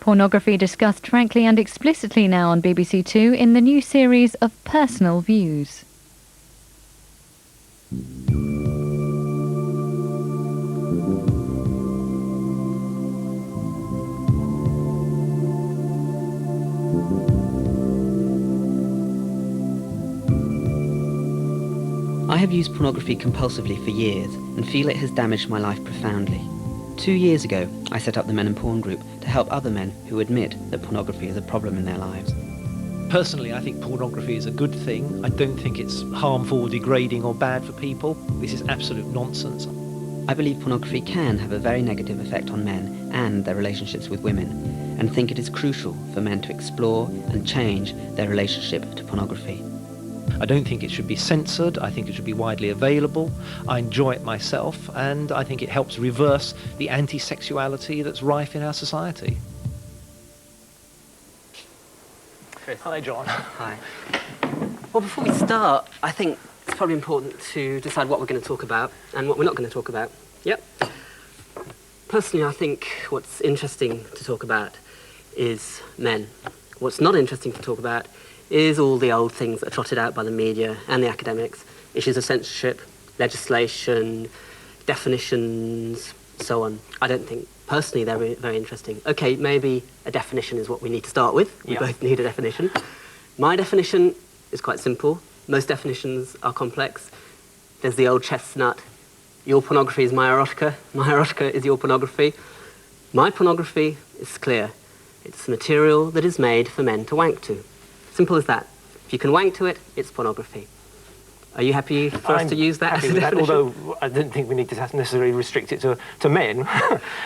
Pornography discussed frankly and explicitly now on BBC Two in the new series of Personal Views. I have used pornography compulsively for years and feel it has damaged my life profoundly. 2 years ago, I set up the Men and Porn group to help other men who admit that pornography is a problem in their lives. Personally, I think pornography is a good thing. I don't think it's harmful, degrading or bad for people. This is absolute nonsense. I believe pornography can have a very negative effect on men and their relationships with women, and think it is crucial for men to explore and change their relationship to pornography. I don't think it should be censored. I think it should be widely available. I enjoy it myself, and I think it helps reverse the anti-sexuality that's rife in our society. Chris. Hi, John. Hi. Well, before we start, I think it's probably important to decide what we're going to talk about and what we're not going to talk about. Yep. Personally, I think what's interesting to talk about is men. What's not interesting to talk about is all the old things that are trotted out by the media and the academics, issues of censorship, legislation, definitions, so on. I don't think, personally, they're very interesting. Okay, maybe a definition is what we need to start with. We both need a definition. My definition is quite simple. Most definitions are complex. There's the old chestnut. Your pornography is my erotica. My erotica is your pornography. My pornography is clear. It's material that is made for men to wank to. Simple as that. If you can wank to it, it's pornography. Are you happy for us to use that as a definition? Although I don't think we need to necessarily restrict it to men.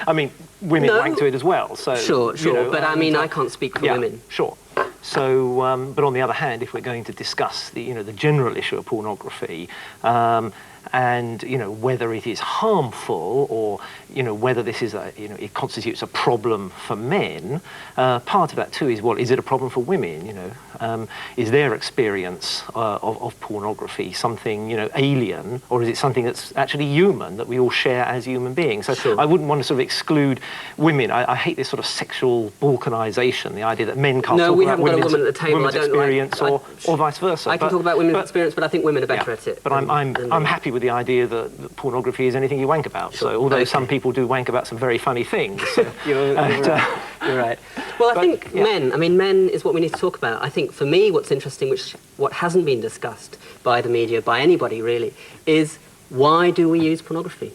I mean, women wank to it as well. So Sure, you know, but I mean, I can't speak for women. Sure. So, but on the other hand, if we're going to discuss the general issue of pornography, and whether it is harmful or whether this is it constitutes a problem for men, part of that too is, well, is it a problem for women? Is their experience of pornography something alien, or is it something that's actually human that we all share as human beings? So sure. I wouldn't want to sort of exclude women. I hate this sort of sexual balkanisation, the idea that men can't talk about women's experience or vice versa. I can talk about women's experience, but I think women are better at it. But I'm happy with the idea that pornography is anything you wank about. Sure. So although some people do wank about some very funny things. So, You're right. Well, I think men is what we need to talk about. I think for me what's interesting, what hasn't been discussed by the media, by anybody really, is why do we use pornography?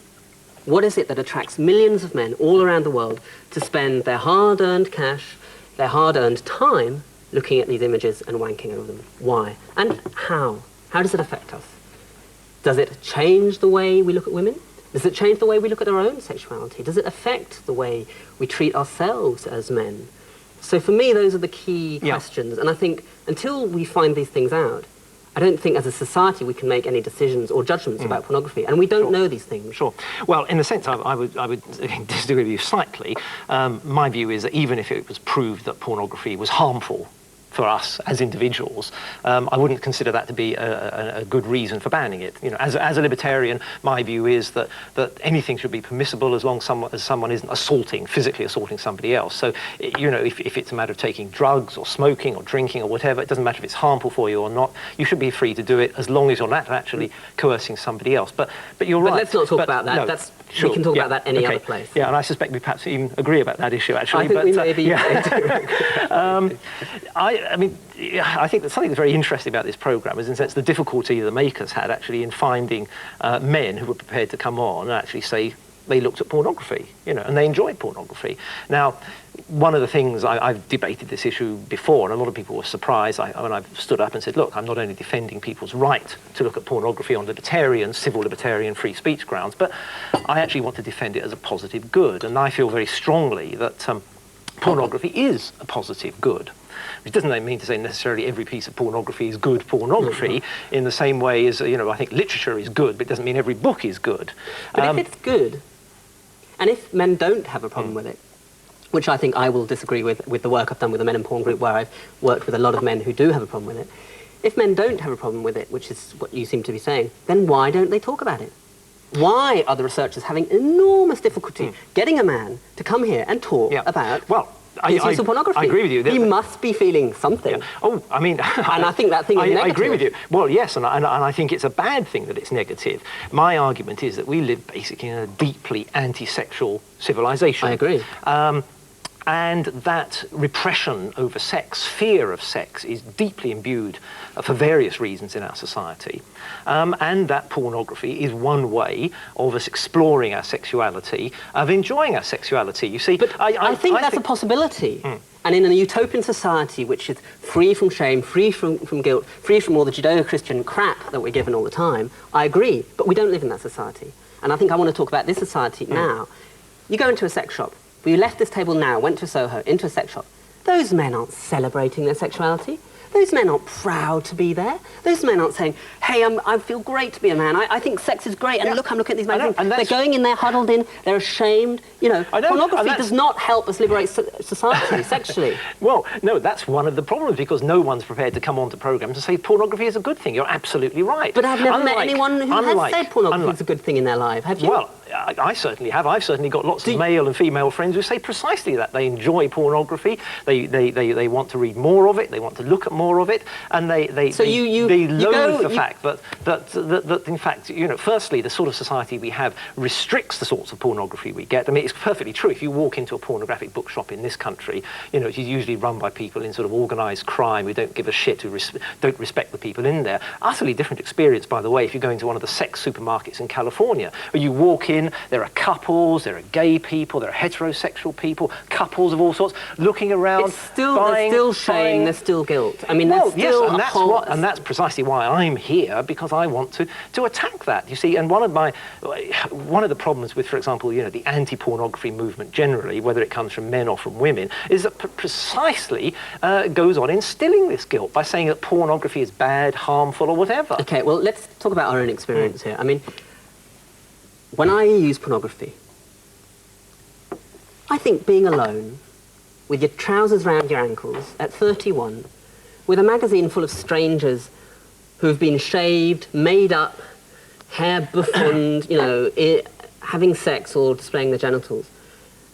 What is it that attracts millions of men all around the world to spend their hard-earned cash, their hard-earned time looking at these images and wanking over them? Why? And how? How does it affect us? Does it change the way we look at women? Does it change the way we look at our own sexuality? Does it affect the way we treat ourselves as men? So for me, those are the key questions. And I think until we find these things out, I don't think as a society we can make any decisions or judgments about pornography. And we don't know these things. Sure. Well, in the sense, I would disagree with you slightly. My view is that even if it was proved that pornography was harmful for us as individuals, I wouldn't consider that to be a good reason for banning it. As a libertarian, my view is that anything should be permissible as long as someone isn't physically assaulting somebody else. So, if it's a matter of taking drugs or smoking or drinking or whatever, it doesn't matter if it's harmful for you or not. You should be free to do it as long as you're not actually coercing somebody else. But you're right. But let's not talk about that. No, we can talk about that any other place. Yeah, and I suspect we perhaps even agree about that issue, actually. I think we maybe I think that something that's very interesting about this programme is, in a sense, the difficulty the makers had actually in finding men who were prepared to come on and actually say they looked at pornography, and they enjoyed pornography. Now, one of the things I've debated this issue before, and a lot of people were surprised when I've stood up and said, look, I'm not only defending people's right to look at pornography on civil libertarian free speech grounds, but I actually want to defend it as a positive good. And I feel very strongly that pornography is a positive good. Which doesn't mean to say necessarily every piece of pornography is good pornography, in the same way as, I think literature is good, but it doesn't mean every book is good. But if it's good, and if men don't have a problem with it, which I think I will disagree with the work I've done with the Men and Porn group, where I've worked with a lot of men who do have a problem with it. If men don't have a problem with it, which is what you seem to be saying, then why don't they talk about it? Why are the researchers having enormous difficulty getting a man to come here and talk about his use of pornography. I agree with you. He must be feeling something. Yeah. Oh, I mean... and I think that thing is negative. I agree with you. Well, yes, and I think it's a bad thing that it's negative. My argument is that we live basically in a deeply anti-sexual civilization. I agree. And that repression over sex, fear of sex, is deeply imbued for various reasons in our society. And that pornography is one way of us exploring our sexuality, of enjoying our sexuality. You see, but I think that's a possibility. And in a utopian society which is free from shame, free from guilt, free from all the Judeo-Christian crap that we're given all the time, I agree. But we don't live in that society. And I think I want to talk about this society now. You go into a sex shop. We left this table now, went to Soho, into a sex shop. Those men aren't celebrating their sexuality. Those men aren't proud to be there. Those men aren't saying, hey, I feel great to be a man. I think sex is great. And look, I'm looking at these men. They're going in there, huddled in. They're ashamed. You know, pornography does not help us liberate society sexually. Well, no, that's one of the problems, because no one's prepared to come onto programs and say pornography is a good thing. You're absolutely right. But I've never met anyone who has said pornography is a good thing in their life. Have you? Well, I certainly have. I've certainly got lots of male and female friends who say precisely that. They enjoy pornography. They want to read more of it. They want to look at more of it, and they loathe the fact that in fact, you know, firstly, the sort of society we have restricts the sorts of pornography we get. I mean, it's perfectly true. If you walk into a pornographic bookshop in this country, you know, it's usually run by people in sort of organised crime who don't give a shit, who don't respect the people in there. Utterly different experience, by the way, if you go into one of the sex supermarkets in California, where you walk in, there are couples, there are gay people, there are heterosexual people, couples of all sorts, looking around, there's still shame, there's still guilt. I mean, there's still and that's precisely why I'm here, because I want to attack that. You see, and one of the problems with, for example, you know, the anti-pornography movement generally, whether it comes from men or from women, is that precisely goes on instilling this guilt by saying that pornography is bad, harmful, or whatever. Okay, well, let's talk about our own experience here. I mean, when I use pornography, I think being alone, with your trousers round your ankles, at 31, with a magazine full of strangers who have been shaved, made up, hair buffoned, you know, having sex or displaying their genitals,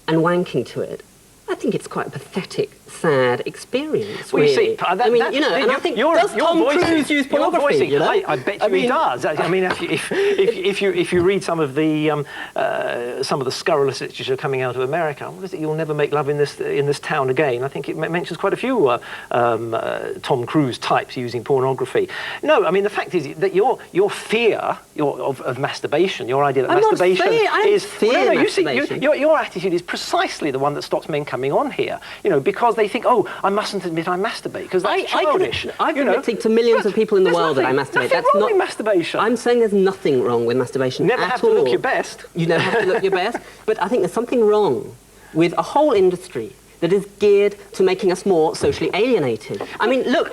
and wanking to it, I think it's quite a pathetic, sad experience, well, really. You see, I mean, you know, and I think, does Tom Cruise use pornography, you know? I bet you he does. I mean, if you read some of the scurrilous literature coming out of America, what is it? You'll never make love in this town again. I think it mentions quite a few Tom Cruise types using pornography. No, I mean, the fact is that your fear of masturbation, your idea that masturbation is... masturbation. Your attitude is precisely the one that stops men coming on here, you know, because they think, oh, I mustn't admit I masturbate, because that's childish. I've admitted to millions of people in the world that I masturbate. That's not masturbation. I'm saying there's nothing wrong with masturbation You never have to look your best. You never have to look your best. But I think there's something wrong with a whole industry that is geared to making us more socially alienated. I mean, look,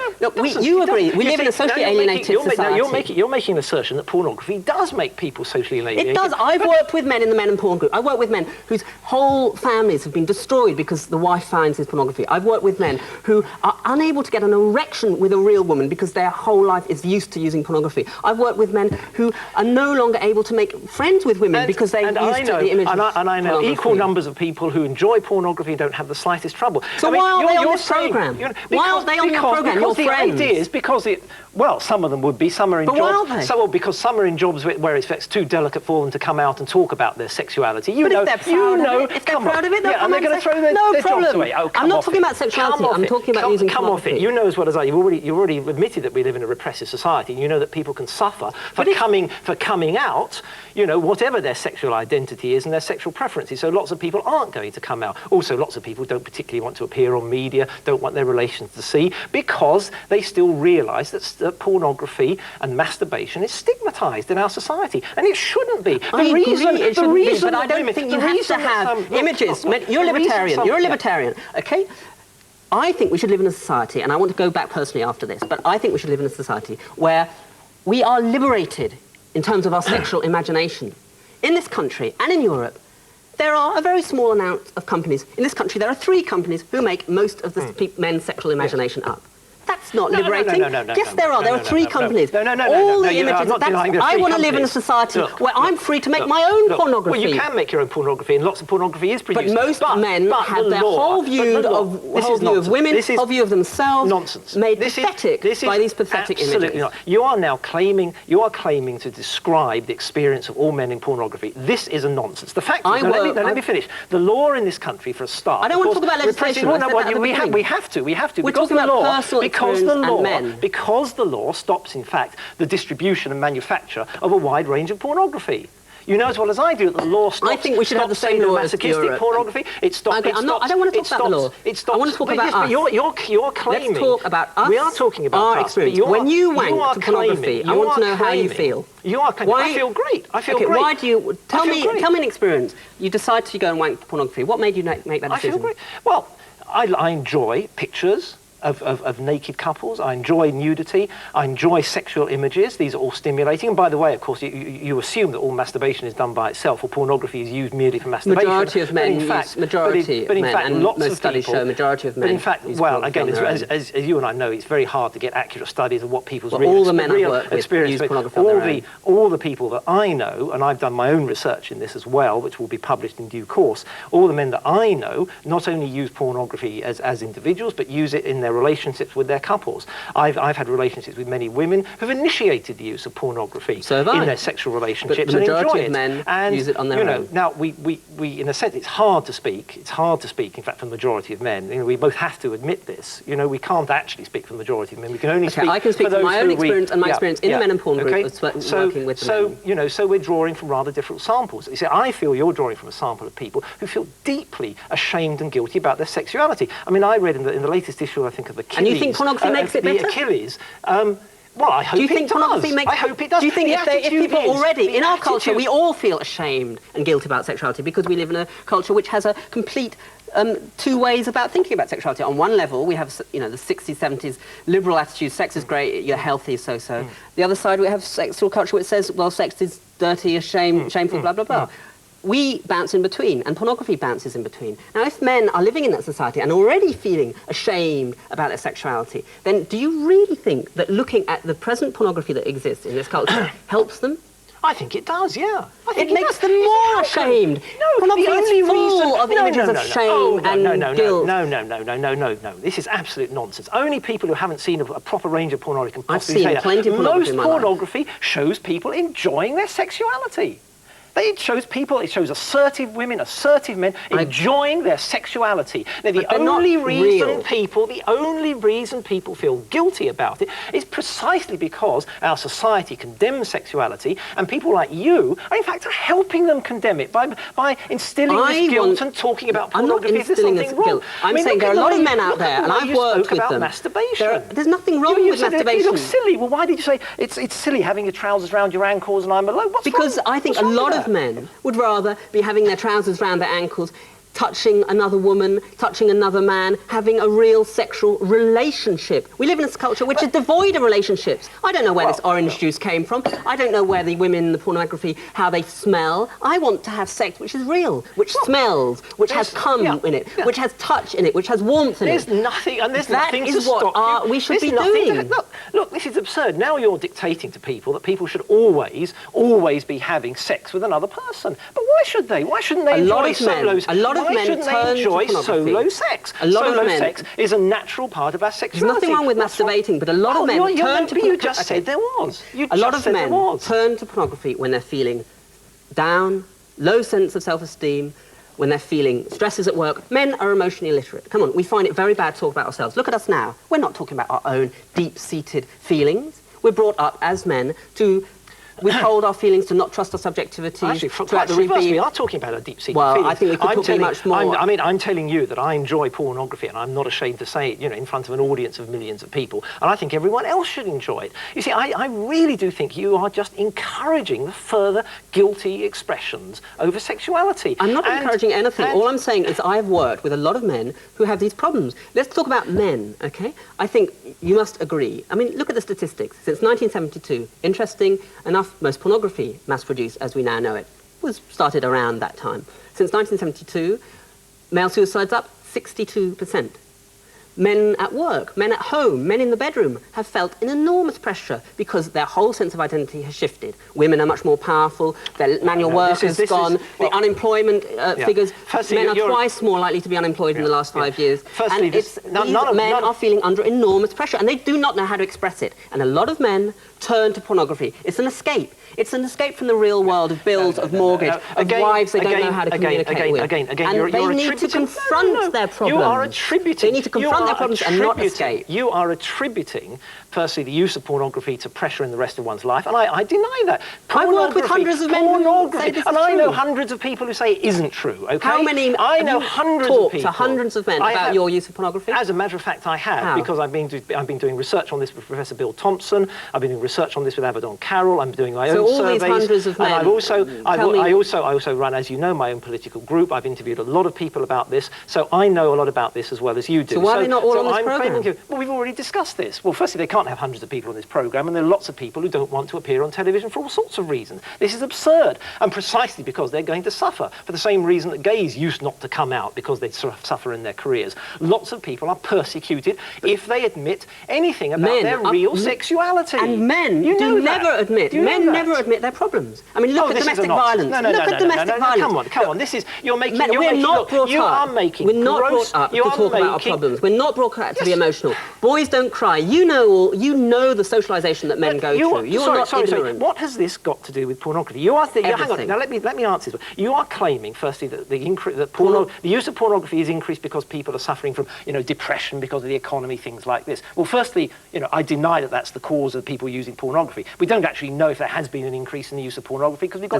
you agree, we live in a socially alienated society. You're making an assertion that pornography does make people socially alienated. It does. I've worked with men in the men and porn group. I work with men whose whole families have been destroyed because the wife finds his pornography. I've worked with men who are unable to get an erection with a real woman because their whole life is used to using pornography. I've worked with men who are no longer able to make friends with women because they're used to the image of pornography. And I know equal numbers of people who enjoy pornography and don't have the slightest trouble. So why aren't they on this programme? Why aren't they on your programme, your friends? The idea is because well, some of them would be, some are in jobs. Why aren't they? Because some are in jobs where it's too delicate for them to come out and talk about their sexuality. If they're proud of it, they'll come and they're going to throw their jobs away. Oh, I'm not talking about sexuality. I'm talking about using pornography. Come off it. You know as well as I. You've already admitted that we live in a repressive society. You know that people can suffer for coming out. You know, whatever their sexual identity is and their sexual preferences. So lots of people aren't going to come out. Also, lots of people don't particularly want to appear on media, don't want their relations to see, because they still realise that pornography and masturbation is stigmatised in our society, and it shouldn't be. But I don't think you have to have images. You're a libertarian. You're a libertarian, okay? I think we should live in a society, and I want to go back personally after this, but I think we should live in a society where we are liberated in terms of our sexual imagination. In this country and in Europe, there are a very small amount of companies. In this country, there are 3 companies who make most of the men's sexual imagination up. That's That's not liberating. No. Yes, there are. There are three companies. No. All the I'm images. not denying there are I three want to live in a companies. society where I'm free to make my own pornography. Well, you can make your own pornography, and lots of pornography is produced. But most men have their whole view of women, whole view of themselves nonsense. made pathetic by these pathetic images. Absolutely not. You are now claiming to describe the experience of all men in pornography. This is a nonsense. The fact is, let me finish. The law in this country, for a start. I don't want to talk about legislation. We have to. We're talking about personal experience and men. Because the law stops, in fact, the distribution and manufacture of a wide range of pornography. You know as well as I do that the law stops. I think we should have the same law as Europe. Pornography. It stops. I don't want to talk about the law. I want to talk about us. You're claiming. Let's talk about us. We are talking about our us, experience. When you wank to pornography, I want to know how you feel. You are claiming. I feel great. I feel great. Why do you tell me an experience? You decide to go and wank to pornography. What made you make that decision? I feel great. Well, I enjoy pictures of naked couples. I enjoy nudity. I enjoy sexual images. These are all stimulating. And by the way, of course, you assume that all masturbation is done by itself, or pornography is used merely for masturbation. Majority of men use majority of men, and most studies show majority of men. But in fact, well, again, as you and I know, it's very hard to get accurate studies of what people's all the men I work with experience. use pornography. All the people that I know, and I've done my own research in this as well, which will be published in due course. All the men that I know not only use pornography as individuals, but use it in their relationships with their couples. I've had relationships with many women who've initiated the use of pornography in their sexual relationships, but the majority of men use it on their own. Now we in a sense it's hard to speak. It's hard to speak, in fact, for the majority of men. We both have to admit this. We can't actually speak for the majority of men. We can only speak. I can speak from my own experience and my experience in the Men and Porn group okay. working with the men. So we're drawing from rather different samples. You see, I feel you're drawing from a sample of people who feel deeply ashamed and guilty about their sexuality. I mean, I read in the latest issue, I think, of Achilles. And you think pornography makes it better? The Achilles. Well, I hope do you think it does. Pornography makes, I hope it does. Do you think if people already, in our culture, attitude... we all feel ashamed and guilty about sexuality because we live in a culture which has a complete two ways about thinking about sexuality. On one level, we have, the 60s, 70s liberal attitude, sex is great, you're healthy, so-so. The other side, we have sexual culture which says, well, sex is dirty, shameful, blah, blah, blah. We bounce in between, and pornography bounces in between. Now, if men are living in that society and already feeling ashamed about their sexuality, then do you really think that looking at the present pornography that exists in this culture helps them? I think it does, yeah. It makes them more ashamed. No, pornography is full of images of shame and guilt. No. This is absolute nonsense. Only people who haven't seen a proper range of pornography can possibly say that. I've seen plenty of pornography in my life. Most pornography shows people enjoying their sexuality. It shows assertive women, assertive men enjoying their sexuality. Now, the only reason people feel guilty about it is precisely because our society condemns sexuality, and people like you are, in fact, helping them condemn it by instilling this guilt and talking about pornography. I'm not instilling this guilt. I'm saying there are a lot of men out there, and I've worked with them. Masturbation. There's nothing wrong with masturbation. You look silly. Well, why did you say it's silly having your trousers around your ankles and I'm below? Because I think a lot of men would rather be having their trousers round their ankles, touching another woman, touching another man, having a real sexual relationship. We live in a culture which is devoid of relationships. I don't know where this orange juice came from. I don't know where the women in the pornography, how they smell. I want to have sex which is real, which smells, which has cum in it, which has touch in it, which has warmth in it. There's nothing to stop you. That is what we should be doing. Look, this is absurd. Now you're dictating to people that people should always be having sex with another person. But why should they? Why shouldn't they enjoy solos? A lot of men turn to pornography. Solo sex? Solo sex is a natural part of our sexuality. There's nothing wrong with masturbating, but a lot of men turn to pornography. You just said there was. A lot of men turn to pornography when they're feeling down, low sense of self-esteem, when they're feeling stresses at work. Men are emotionally illiterate. Come on, we find it very bad to talk about ourselves. Look at us now. We're not talking about our own deep-seated feelings. We're brought up as men to withhold our feelings, to not trust our subjectivity. Actually, we are talking about a deep-seated feeling. I think we could talk much more. I'm telling you that I enjoy pornography, and I'm not ashamed to say it, in front of an audience of millions of people. And I think everyone else should enjoy it. You see, I really do think you are just encouraging the further guilty expressions over sexuality. I'm not encouraging anything. All I'm saying is I've worked with a lot of men who have these problems. Let's talk about men, okay? I think you must agree. I mean, look at the statistics. Since 1972, interesting enough, most pornography mass-produced, as we now know it, was started around that time. Since 1972, male suicide's up 62%. Men at work, men at home, men in the bedroom have felt an enormous pressure because their whole sense of identity has shifted. Women are much more powerful, their manual work has gone, the unemployment figures, Firstly, men are twice more likely to be unemployed in the last 5 years. Firstly, and men are feeling under enormous pressure and they do not know how to express it. And a lot of men turn to pornography. It's an escape. It's an escape from the real world of bills, of mortgage, of wives they don't know how to communicate with. And they need to confront their problems. You are attributing. They need to confront their problems and not escape. You are attributing, firstly, the use of pornography to pressure in the rest of one's life, and I deny that. I work with hundreds of men who say this is and I know true. hundreds of people who say it isn't true, okay? How many I know hundreds of people. To hundreds of men about your use of pornography? As a matter of fact, I have, because I've been doing research on this with Professor Bill Thompson, I've been doing research on this with Abaddon Carroll, I'm doing my own surveys. So all these hundreds of men, and I also run, as you know, my own political group. I've interviewed a lot of people about this, so I know a lot about this as well as you do. So why are they not all on this programme? Well, we've already discussed this. Well, firstly, they can't have hundreds of people on this programme, and there are lots of people who don't want to appear on television for all sorts of reasons. This is absurd, and precisely because they're going to suffer, for the same reason that gays used not to come out because they'd sort of suffer in their careers. Lots of people are persecuted if they admit anything about their real sexuality. And men never admit their problems. I mean, look at domestic violence. No, come on. This is, we're not brought up to talk about our problems. We're not brought up to be emotional. Boys don't cry. You know the socialisation that men go through. You're not ignorant. What has this got to do with pornography? Hang on. Now let me answer this. You are claiming, firstly, that the use of pornography is increased because people are suffering from, depression because of the economy, things like this. Well, firstly, I deny that that's the cause of people using pornography. We don't actually know if there has been an increase in the use of pornography because we've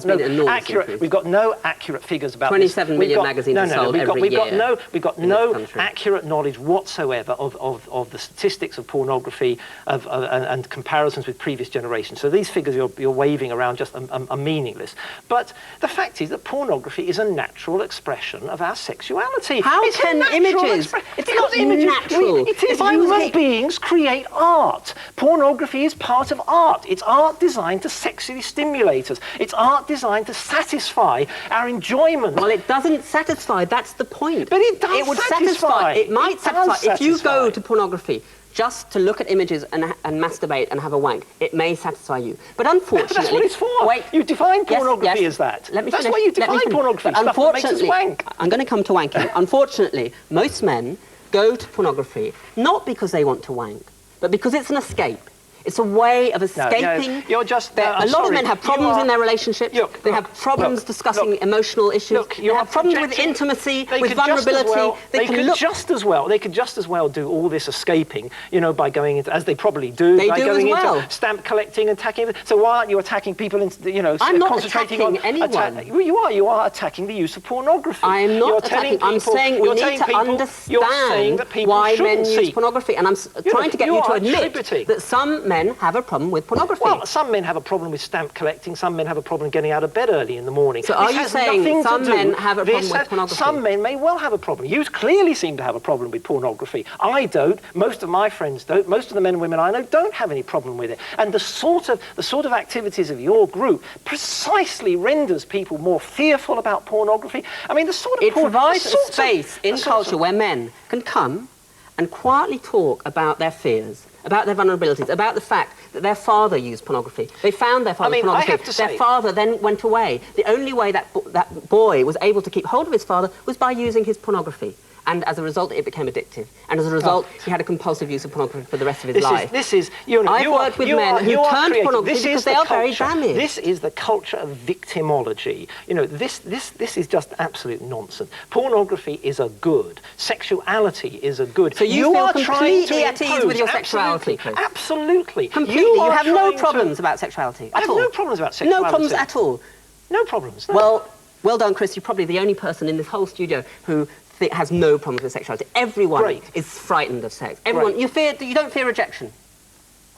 got no accurate figures about 27 million magazines are sold every year. We've got no accurate knowledge whatsoever of the statistics of pornography and comparisons with previous generations. So these figures you're waving around just are meaningless. But the fact is that pornography is a natural expression of our sexuality. How can images? It's not natural. It is. Human beings create art. Pornography is part of art. It's art designed to sexually stimulate us. It's art designed to satisfy our enjoyment. Well, it doesn't satisfy. That's the point. But it does It would satisfy. It might satisfy. If you go to pornography just to look at images and masturbate and have a wank, it may satisfy you. But unfortunately... That's what it's for. Wait, you define pornography as that. Let me That's finish. why you define pornography, stuff that makes us wank. I'm going to come to wanking. Unfortunately, most men go to pornography not because they want to wank, but because it's an escape. It's a way of escaping. You're just... a lot of men have problems in their relationships. They have problems discussing emotional issues. They have problems with intimacy, with vulnerability. They could just as well do all this escaping, by going into, as they probably do, by going into stamp collecting and attacking. So why aren't you attacking people I'm not concentrating attacking anyone. You are attacking the use of pornography. I am not attacking. I'm saying we need to understand why men use pornography. And I'm trying to get you to admit that some men have a problem with pornography. Well, some men have a problem with stamp collecting. Some men have a problem getting out of bed early in the morning. So are you saying some men have a problem with pornography? Some men may well have a problem. You clearly seem to have a problem with pornography. I don't. Most of my friends don't. Most of the men and women I know don't have any problem with it. And the sort of activities of your group precisely renders people more fearful about pornography. I mean, it provides a space in culture where men can come and quietly talk about their fears, about their vulnerabilities, about the fact that their father used pornography. They found their father's pornography. Their father then went away. The only way that boy was able to keep hold of his father was by using his pornography. And as a result, it became addictive. And as a result, he had a compulsive use of pornography for the rest of his life. I've worked with men who turned to pornography because they are very damaged. This is the culture of victimology. This is just absolute nonsense. Pornography is a good. Sexuality is a good. So you feel completely at ease with your sexuality, Chris? Absolutely. Completely. You have no problems about sexuality at all? I have no problems about sexuality. No problems at all? No problems. No. Well done, Chris. You're probably the only person in this whole studio who has no problems with sexuality. Everyone is frightened of sex. Everyone. You don't fear rejection.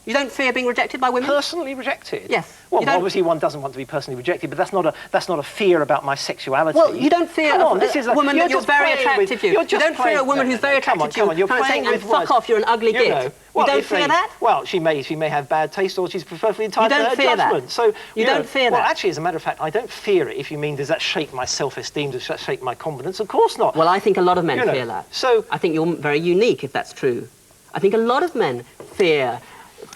You don't fear being rejected by women? Personally rejected? Yes. Well, You don't- obviously one doesn't want to be personally rejected, but that's not a fear about my sexuality. Well, you don't fear Come on, a this is woman that you're just very playing attracted with- to. You're You just don't fear playing- a woman no, who's no, very come on, attracted to you. You're trying to playing say, with and fuck words. off, you're an ugly You git. know, well, you don't if they- fear that? Well, she may have bad taste, or she's perfectly You entitled to don't her fear that? judgment. So You don't fear well, that? actually, as a matter of fact, I don't fear it. If you mean, does that shake my self-esteem? Does that shake my confidence? Of course not. Well, I think a lot of men You know, fear that. so- I think you're very unique if that's true. I think a lot of men fear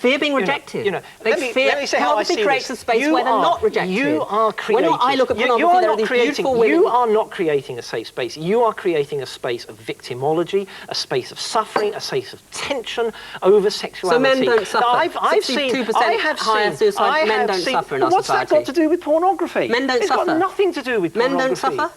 being rejected. Let me say how I see pornography creates this. a space where they're not rejected. You are creating. When I look at pornography, there are these beautiful women. You are not creating a safe space. You are creating a space of victimology, a space of suffering, a space of tension over sexuality. So men don't suffer. Now, I've seen. 62% I have higher seen. suicide. I Men have don't seen, suffer in our what's society. that got to do with pornography? Men don't it's suffer. It's got nothing to do with Men pornography. don't suffer.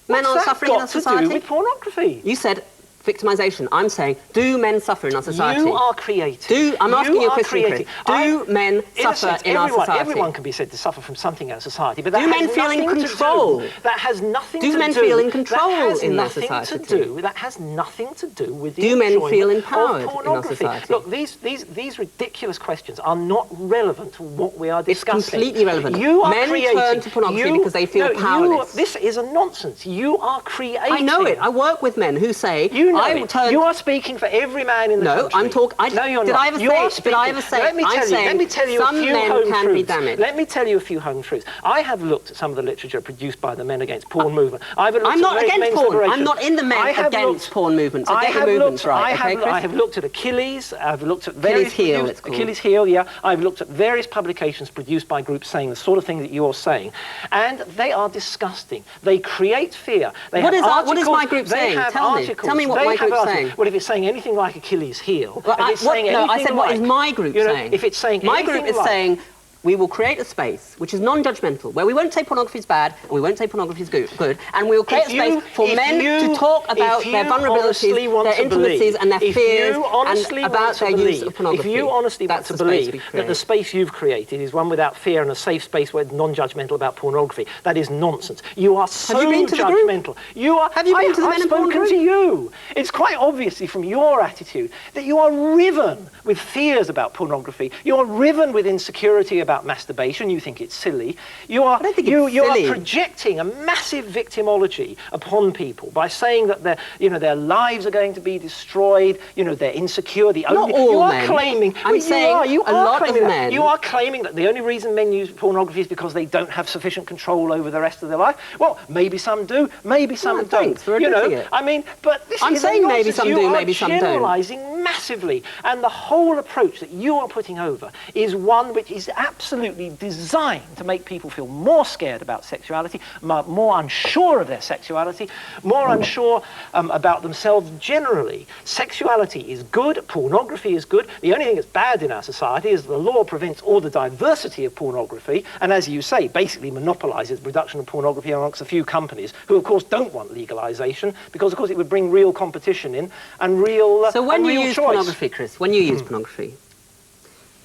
Men aren't suffering in our What's that society. got to do with pornography? You said victimization. I'm saying, do men suffer in our society? You are creating. I'm asking you a question, creating. Chris. Do men suffer in our society? Everyone can be said to suffer from something in our society, but that Do men has feel in nothing to control? do- That has nothing to do. Do men feel in control that has in our nothing society? To do. That has nothing to do with the Do men enjoyment feel of empowered in our pornography. society? Look, these ridiculous questions are not relevant to what we are It's discussing. completely relevant. You are Men creating. turn to pornography because they feel powerless. This is a nonsense. You are creating. I know it. I work with men who say, You know I it. turn... You are speaking for every man in the country. No, I'm talking... No, you're did not. I ever You are say... Did I ever speaking- say... Let me tell you a some few men home can truths. be damaged. Let me tell you a few home truths. I have looked at some of the literature produced by the Men Against Porn movement. I'm not against porn. I'm not in the Men Against Porn movement. So get your movements right, okay, Chris? I have looked at Achilles. I've looked at various... Achilles heel, it's called. Achilles heel, yeah. I've looked at various publications produced by groups saying the sort of thing that you're saying. And they are disgusting. They create fear. They What have is what is articles- my group they saying? have Tell me. articles. Tell me what They my have group's articles. saying. Well, if it's saying anything like Achilles heel, Well, if it's saying I anything said what is like- my group you know, saying? if it's saying my anything group is like- saying we will create a space which is non-judgmental, where we won't say pornography is bad and we won't say pornography is good, and we will create a space for men to talk about their vulnerabilities, their intimacies, and their fears, and about their use of pornography. If you honestly want That's to the space we believe that create. the space you've created is one without fear and a safe space where it's non-judgmental about pornography, that is nonsense. You are so you been to the group? judgmental. You are. Have you been to the Men in Porn I've spoken group? to you. It's quite obviously from your attitude that you are riven with fears about pornography. You are riven with insecurity about masturbation. You think it's silly. You are. I don't think you it's silly. are projecting a massive victimology upon people by saying that their lives are going to be destroyed. They're insecure. Not all you are men. claiming. I'm you saying are, you a are lot of claiming that. men- You are claiming that the only reason men use pornography is because they don't have sufficient control over the rest of their life. Well, maybe some do. Maybe some don't. thanks for admitting it. I mean, but this I'm is saying a maybe nonsense. some You do, are maybe some don't. generalizing massively, and the whole approach that you are putting over is one which is absolutely designed to make people feel more scared about sexuality, more unsure of their sexuality, more unsure about themselves generally. Sexuality is good, pornography is good. The only thing that's bad in our society is the law prevents all the diversity of pornography, and as you say, basically monopolizes the production of pornography amongst a few companies who, of course, don't want legalization because, of course, it would bring real competition in and real So when and you real use choice. pornography, Chris, when you use pornography,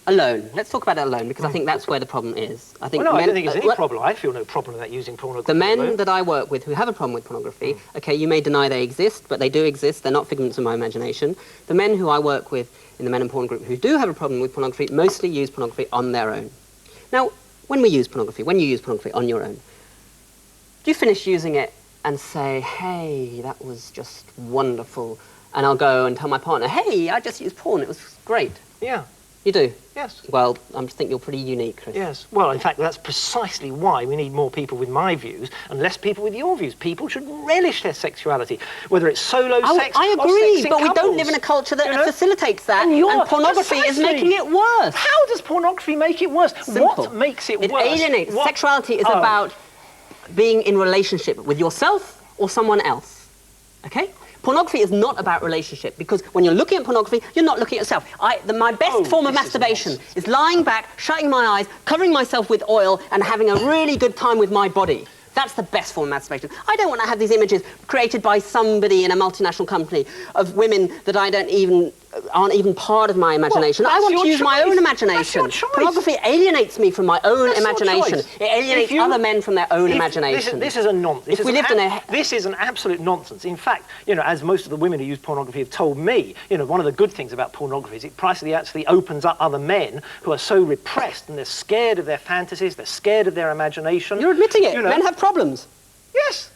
alone, let's talk about it alone, because I think that's where the problem is. I think Well, no, I men, don't think it's any well, problem. I feel no problem with that using pornography. the men alone. that I work with who have a problem with pornography, okay, you may deny they exist, but they do exist. They're not figments of my imagination. The men who I work with in the Men in Porn group who do have a problem with pornography mostly use pornography on their own. Now, when you use pornography on your own, do you finish using it and say, hey, that was just wonderful, and I'll go and tell my partner, hey, I just used porn, it was great. Yeah. You do? Yes. Well, I think you're pretty unique, Chris. Yes. Well, in fact, that's precisely why we need more people with my views and less people with your views. People should relish their sexuality, whether it's solo sex I or agree, sex in but we don't couples. live in a culture that You know? facilitates that, And you're- pornography is precisely. making it worse. How does pornography make it worse? Simple. What makes it worse? It alienates. What- Sexuality is Oh. about being in relationship with yourself or someone else. Okay? Pornography is not about relationship, because when you're looking at pornography, you're not looking at yourself. My best form of this is masturbation nonsense. is lying back, shutting my eyes, covering myself with oil, and having a really good time with my body. That's the best form of masturbation. I don't want to have these images created by somebody in a multinational company of women that I don't even aren't even part of my imagination. Well, I want that's to your use my own choice. imagination. That's your choice. Pornography alienates me from my own That's your imagination. choice. It alienates other men from their own imagination. This is a nonsense. This is an absolute nonsense. In fact, you know, as most of the women who use pornography have told me, you know, one of the good things about pornography is it precisely actually opens up other men who are so repressed and they're scared of their fantasies, they're scared of their imagination. You're admitting it. You know. Men have problems. Yes.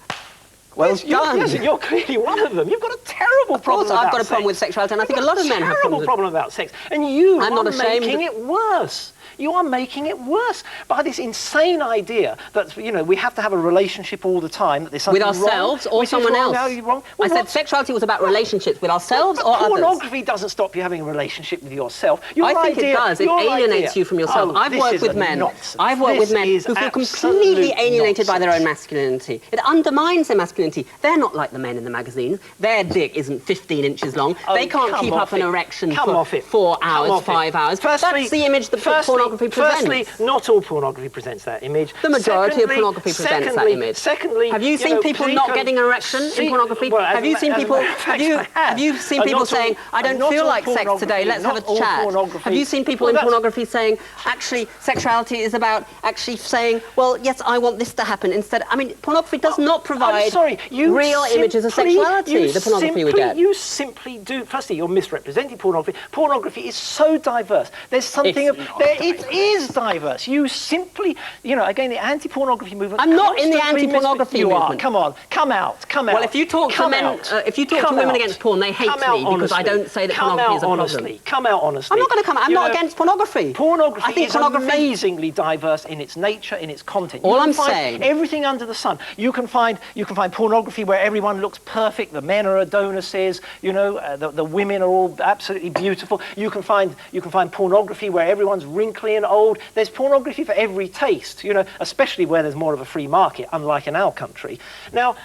Well Yes, done. and you're clearly one of them. You've got a terrible problem about Of course, I've got a problem with sex. sexuality, and I think a lot of men have Terrible problems. problem about sex, and you I'm are not ashamed. making it worse. You are making it worse by this insane idea that, you know, we have to have a relationship all the time. That there's something With ourselves wrong, or which is someone wrong. else? No, you're wrong. I Well, said what's- sexuality was about relationships with ourselves but or others. pornography doesn't stop you having a relationship with yourself. I think it does. It alienates you from yourself. Oh, I've this worked is with a men. nonsense. I've worked with This men is who feel absolute completely alienated by their own nonsense. masculinity. It undermines their masculinity. They're not like the men in the magazines. Their dick isn't 15 inches long. Oh, they can't come keep off up an it. erection Come for off it. 4 Come hours, off it. 5 hours. Firstly- That's the image that pornography presents. Firstly, not all pornography presents that image. The majority of Secondly- pornography presents that image. Secondly, Have you seen people not getting an erection in pornography? Well, Have you seen people? Have you seen people saying, "I don't feel like sex today. Let's have a chat"? Have you seen people in pornography saying, "Actually, sexuality is about actually saying, well, yes, I want this to happen instead"? I mean, pornography does not provide I'm sorry, you real images of simply- sexuality. you The pornography we simply- get. You simply do. Firstly, you're misrepresenting pornography. Pornography is so diverse. There's something It's of not there. It is diverse. You simply, you know, again, the anti-pornography movement. I'm not in the constantly anti-pornography You are. movement. Come on. Come out. Come out. Well, if you talk to Come men, out. if you talk to Come women out. against porn, they hate Come out me because I honestly. don't say that Come pornography out is a problem. honestly. Come out honestly. I'm not going to come out. I'm You not know, against pornography. Pornography I think is pornography. amazingly diverse in its nature, in its content. All You can I'm find saying- everything under the sun. You can find pornography where everyone looks perfect. The men are Adonises. You know, the women are all absolutely beautiful. You can find pornography where everyone's wrinkly and old. There's pornography for every taste. You know, especially where there's more of a free market, unlike in our country. Now,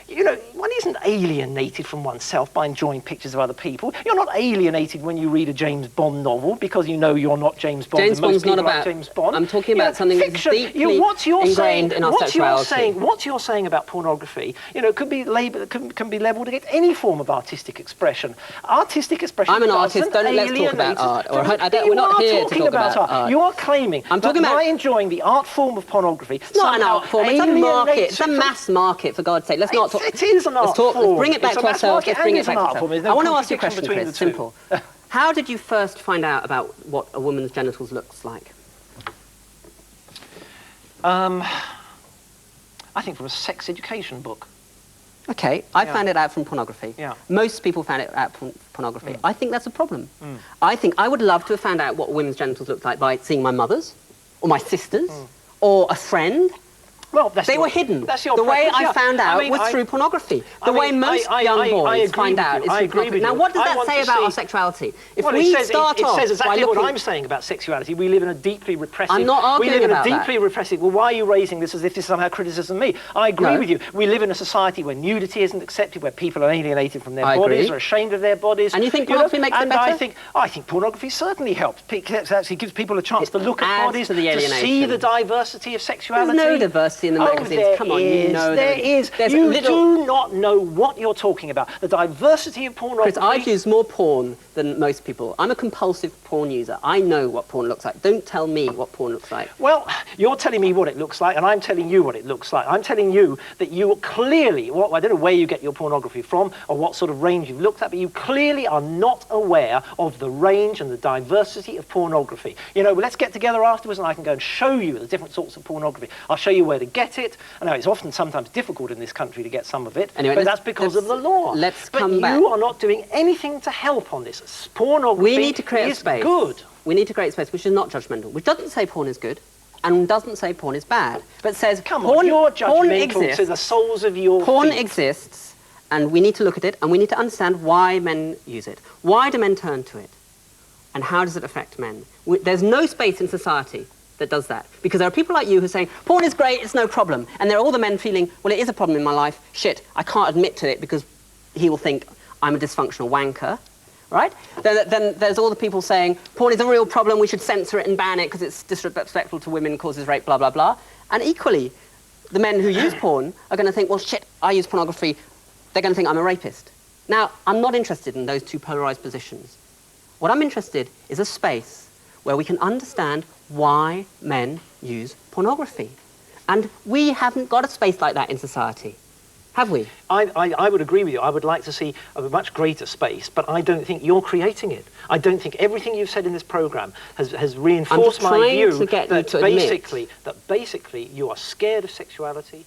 you know, one isn't alienated from oneself by enjoying pictures of other people. You're not alienated when you read a James Bond novel because you know you're not James Bond. James and most Bond's not people like about- James Bond. I'm talking about You know, something that's fiction. deeply What you're ingrained saying, in our what sexuality. What you're saying about pornography, you know, could be labeled, can be labelled against any form of artistic expression. Artistic expression. I'm an artist. doesn't Let's talk about alienate us. art. Or we're not You here are to talking talk about art. You are claiming I'm talking that about- by enjoying the art form of pornography, It's not an art form. It's a market. It's a mass market, for God's sake. Let's not talk. It is an art Let's talk. form. Let's bring it back It's a to mass ourselves. market Let's bring and it it's back an to art form. There's ourselves. no I want to ask you a contradiction question, between Chris. the two. Simple. How did you first find out about what a woman's genitals looks like? I think from a sex education book. Okay, I Yeah. found it out from pornography. Yeah. Most people found it out from pornography. I think that's a problem. I think I would love to have found out what women's genitals looked like by seeing my mother's, or my sister's, or a friend. Well, that's They your- were hidden. That's your The way preference, I yeah. found out I mean, was through pornography. I The mean, way most I young agree boys with find you. out is I through agree pornography. with Now, you. what does I that want say to about see- our sexuality? If Well, we it start off says by exactly looking... what I'm saying about sexuality. We live in a deeply repressive... I'm not arguing We live in about a that. deeply repressive... Well, why are you raising this as if this is somehow criticism of me? I agree No. with you. We live in a society where nudity isn't accepted, where people are alienated from their I bodies, agree. are ashamed of their bodies. And you think know, pornography makes it and better? I think pornography certainly helps. It actually gives people a chance to look at adds bodies, to the see alienation. the diversity of sexuality. There's no diversity in the magazines. There Come on, you is. know there is. There's You little... do not know what you're talking about. The diversity of pornography... Chris, I've used more porn than most people. I'm a compulsive porn user. I know what porn looks like. Don't tell me what porn looks like. Well, you're telling me what it looks like, and I'm telling you what it looks like. I'm telling you that you clearly, I don't know where you get your pornography from or what sort of range you've looked at, but you clearly are not aware of the range and the diversity of pornography. You know, let's get together afterwards and I can go and show you the different sorts of pornography. I'll show you where to get it. I know it's often sometimes difficult in this country to get some of it, Anyway, but that's because of the law. Let's but come back. you are not doing anything to help on this. Pornography We need to create a is space. good. We need to create a space which is not judgmental, which doesn't say porn is good, and doesn't say porn is bad, but says Come porn, on, you're porn judgmental exists. to the soles of your Porn feet. exists, and we need to look at it, and we need to understand why men use it. Why do men turn to it? And how does it affect men? There's no space in society that does that. Because there are people like you who are saying, porn is great, it's no problem. And there are all the men feeling, well, it is a problem in my life. Shit, I can't admit to it because he will think I'm a dysfunctional wanker. Right? Then there's all the people saying, porn is a real problem, we should censor it and ban it because it's disrespectful to women, causes rape, blah, blah, blah. And equally, the men who use porn are going to think, well, shit, I use pornography, they're going to think I'm a rapist. Now, I'm not interested in those two polarised positions. What I'm interested in is a space where we can understand why men use pornography. And we haven't got a space like that in society, have we? I would agree with you. I would like to see a much greater space, but I don't think you're creating it. I don't think everything you've said in this programme has reinforced my view that basically you are scared of sexuality,